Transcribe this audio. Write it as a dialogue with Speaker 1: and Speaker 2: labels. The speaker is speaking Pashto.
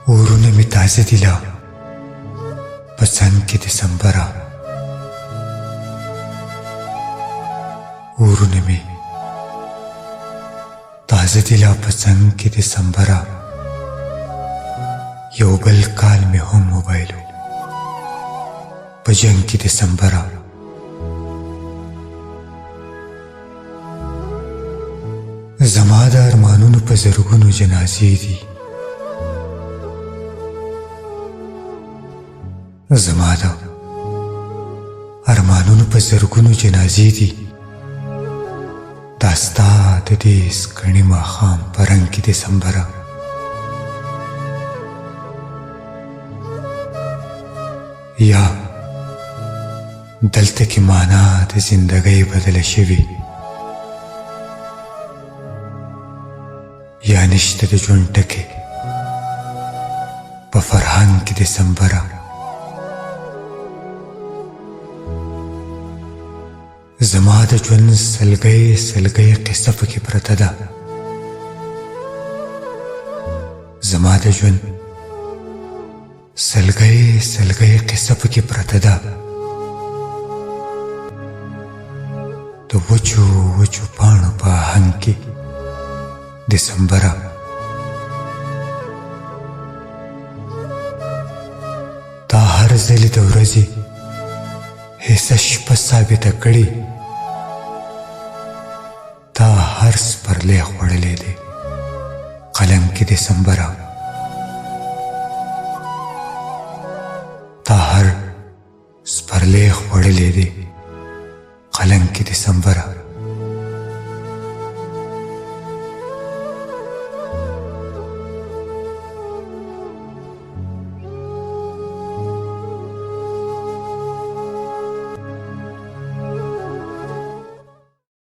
Speaker 1: ورونه می تازه دیلا پسند کې دسمبره ورونه می تازه دیلا پسند کې دسمبره یو بل کال می هم موبایلو په جنگ کې دسمبره زما د ارمانونو په زرګونو جنازې دي زما د ارمانونو په زرګونو جنازې دي دا ستا د دې سکڼې ماښام په رنګ کې دسمبره یا دلته کې معنا د زندګۍ بدله شوې یا نشته د ژوند ټکې په فرهنګ کې دسمبره زما د ژوند سلګۍ سلګۍ قصه پکې پرته ده زما د ژوند سلګۍ سلګۍ قصه پکې پرته ده د وچو وچو پاڼو په آهنګ کې دسمبره تا هر ځلې د ورځې حصه شپه ثابته کړې تا هر سپرلی خوړلی دی قلم کې دسمبره تا هر سپرلی خوړلی دی قلم کې دسمبره